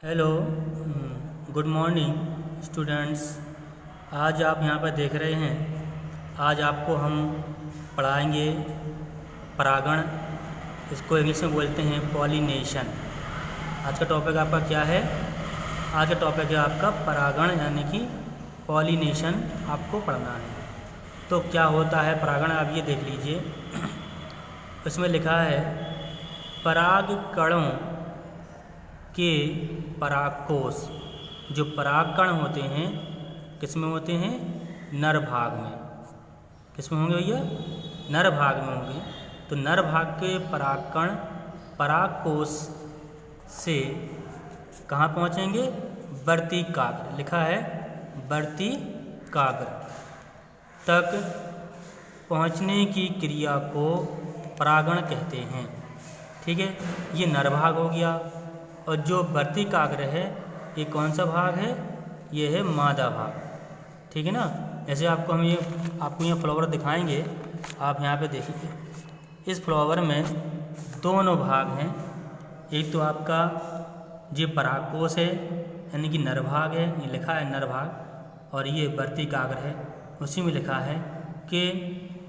Hello, good morning students. आज आप यहाँ पर देख रहे हैं, आज आपको हम पढ़ाएंगे परागण। इसको इंग्लिश में बोलते हैं पॉलिनेशन। आज का टॉपिक आपका क्या है? आज का टॉपिक है आपका परागण यानी कि पॉलिनेशन आपको पढ़ना है। तो क्या होता है परागण, आप ये देख लीजिए। इसमें लिखा है परागकणों के परागकोश। जो परागकण होते हैं किस में होते हैं? नर भाग में। किस में होंगे भैया? नर भाग में होंगे। तो नर भाग के परागकण परागकोश से कहाँ पहुँचेंगे? वर्तिकाग्र, लिखा है वर्तिकाग्र तक पहुँचने की क्रिया को परागण कहते हैं। ठीक है, ये नर भाग हो गया। और जो वर्तिकाग्र है ये कौन सा भाग है? ये है मादा भाग। ठीक है ना। जैसे आपको ये फ्लावर दिखाएंगे, आप यहाँ पे देखिए। इस फ्लावर में दोनों भाग हैं। एक तो आपका ये परागकोश है यानी कि नर भाग है, ये लिखा है नर भाग। और ये वर्तिकाग्र है, उसी में लिखा है कि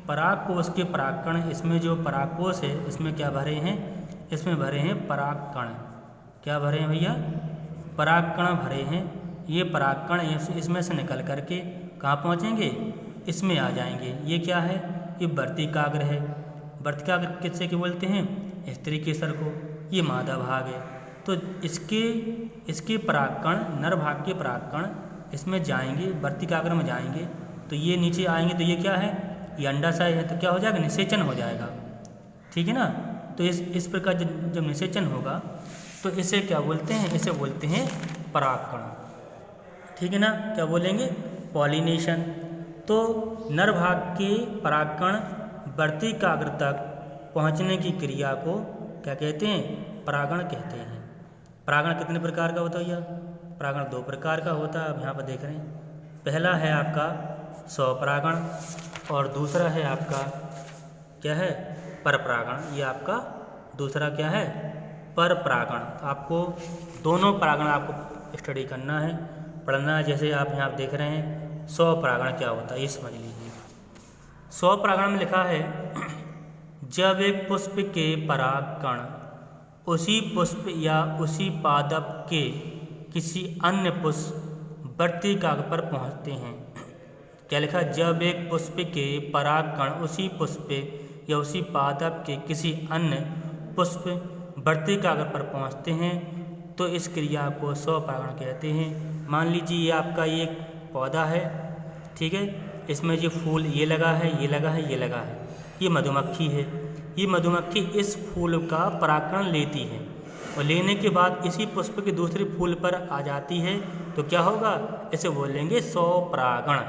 परागकोश के परागकण। इसमें जो परागकोश है इसमें क्या भरे हैं? इसमें भरे हैं परागकण। क्या भरे हैं भैया? परागकण भरे हैं। ये परागकण इसमें से निकल करके कहाँ पहुँचेंगे? इसमें आ जाएंगे। ये क्या है? ये वर्तिकाग्र है। वर्तिकाग्र किससे के बोलते हैं? स्त्री केसर को। ये मादा भाग है। तो इसके परागकण, नर भाग के परागकण इसमें जाएंगे, वर्तिकाग्र में जाएंगे। तो ये नीचे आएंगे। तो ये क्या है? ये अंडाशय है। तो क्या हो जाएगा? निषेचन हो जाएगा। ठीक है ना। तो इस प्रकार जब निषेचन होगा तो इसे क्या बोलते हैं? इसे बोलते हैं परागकण। ठीक है ना। क्या बोलेंगे? पॉलिनेशन। तो नर भाग के परागकण वर्तिकाग्र तक पहुंचने की क्रिया को क्या कहते हैं? परागण कहते हैं। परागण कितने प्रकार का होता है भैया? परागण दो प्रकार का होता है, आप यहाँ पर देख रहे हैं। पहला है आपका स्वपरागण और दूसरा है आपका क्या है? परपरागण। ये आपका दूसरा क्या है? परपरागण। आपको दोनों परागण आपको स्टडी करना है, पढ़ना है। जैसे आप यहाँ देख रहे हैं स्वपरागण क्या होता है ये समझ लीजिए। स्वपरागण में लिखा है जब एक पुष्प के परागकण उसी पुष्प या उसी पादप के किसी अन्य पुष्प वर्तिकाग्र पर पहुँचते हैं। क्या लिखा? जब एक पुष्प के परागकण उसी पुष्प या उसी पादप के किसी अन्य पुष्प वर्तिकाग्र पर पहुँचते हैं तो इस क्रिया को स्वपरागण कहते हैं। मान लीजिए ये आपका एक पौधा है, ठीक है। इसमें जो फूल ये लगा है, ये लगा है, ये लगा है। ये मधुमक्खी है। ये मधुमक्खी इस फूल का परागकण लेती है और लेने के बाद इसी पुष्प के दूसरे फूल पर आ जाती है। तो क्या होगा? इसे बोलेंगे स्वपरागण।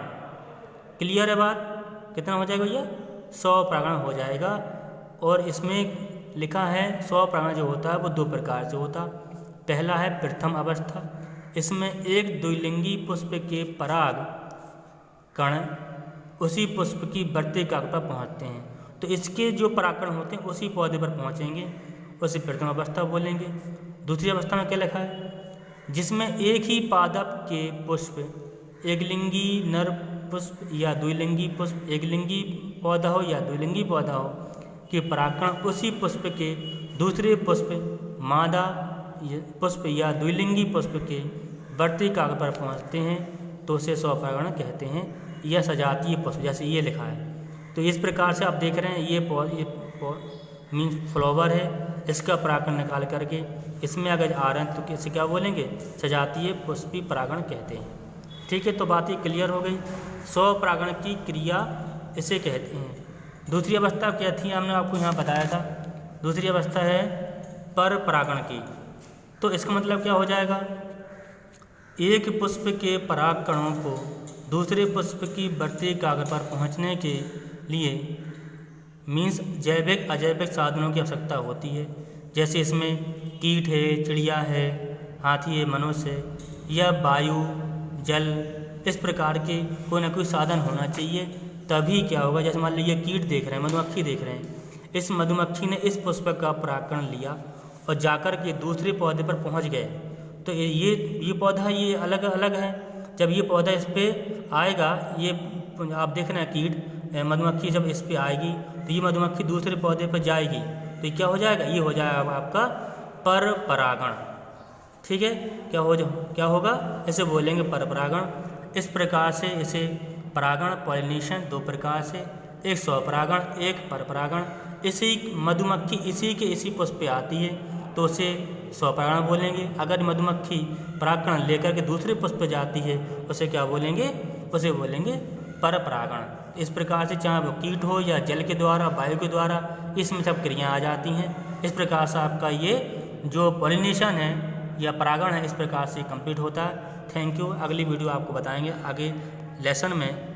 क्लियर है बात? कितना हो जाएगा भैया? स्वपरागण हो जाएगा। और इसमें लिखा है स्वपरागण जो होता है वो दो प्रकार से होता। पहला है प्रथम अवस्था। इसमें एक द्विलिंगी पुष्प के पराग कण उसी पुष्प की वर्तिकाग्र पर पहुँचते हैं। तो इसके जो परागकण होते हैं उसी पौधे पर पहुँचेंगे, उसे प्रथम अवस्था बोलेंगे। दूसरी अवस्था में क्या लिखा है? जिसमें एक ही पादप के पुष्प, एकलिंगी नर पुष्प या द्विलिंगी पुष्प, एकलिंगी पौधा हो या द्विलिंगी पौधा हो, के परागकण उसी पुष्प के दूसरे पुष्प, मादा पुष्प या द्विलिंगी पुष्प के वर्तिकाग्र पर पहुँचते हैं तो उसे स्वपरागण कहते हैं। यह सजातीय पुष्प, जैसे ये लिखा है। तो इस प्रकार से आप देख रहे हैं ये मीन्स फ्लावर है, इसका परागकण निकाल करके इसमें अगर आ रहे हैं तो इसे क्या बोलेंगे? सजातीय पुष्पी परागण कहते हैं। ठीक है, तो बात ये क्लियर हो गई। स्वपरागण की क्रिया इसे कहते हैं। दूसरी अवस्था क्या थी? हमने आपको यहाँ बताया था। दूसरी अवस्था है परपरागण की। तो इसका मतलब क्या हो जाएगा? एक पुष्प के परागकणों को दूसरे पुष्प की वर्तिकाग्र पर पहुँचने के लिए मीन्स जैविक अजैविक साधनों की आवश्यकता होती है। जैसे इसमें कीट है, चिड़िया है, हाथी है, मनुष्य है, या वायु, जल, इस प्रकार के कोई ना कोई साधन होना चाहिए। तभी क्या होगा? जैसे मान लीजिए कीट देख रहे हैं, मधुमक्खी देख रहे हैं। इस मधुमक्खी ने इस पुष्प का परागकण लिया और जाकर के दूसरे पौधे पर पहुंच गए। तो ये पौधा ये अलग अलग है। जब ये पौधा इस पर आएगा, ये आप देख रहे हैं कीट मधुमक्खी जब इस पर आएगी तो ये मधुमक्खी दूसरे पौधे पर जाएगी, तो ये क्या हो जाएगा, ये हो जाएगा आपका पर परागण। ठीक है, क्या होगा, इसे बोलेंगे पर परागण। इस प्रकार से इसे परागण पॉलिनेशन दो प्रकार से, एक स्वपरागण एक पर परागण। इसी मधुमक्खी इसी पुष्प पे आती है तो उसे स्वपरागण बोलेंगे। अगर मधुमक्खी परागकण लेकर के दूसरे पुष्प पे जाती है उसे क्या बोलेंगे, उसे बोलेंगे पर परागण। इस प्रकार से चाहे वो कीट हो या जल के द्वारा, वायु के द्वारा, इसमें सब क्रियाएं आ जाती हैं। इस प्रकार से आपका ये जो पॉलिनेशन है या परागण है इस प्रकार से कंप्लीट होता है। Thank you. अगली वीडियो आपको बताएंगे आगे लेसन में।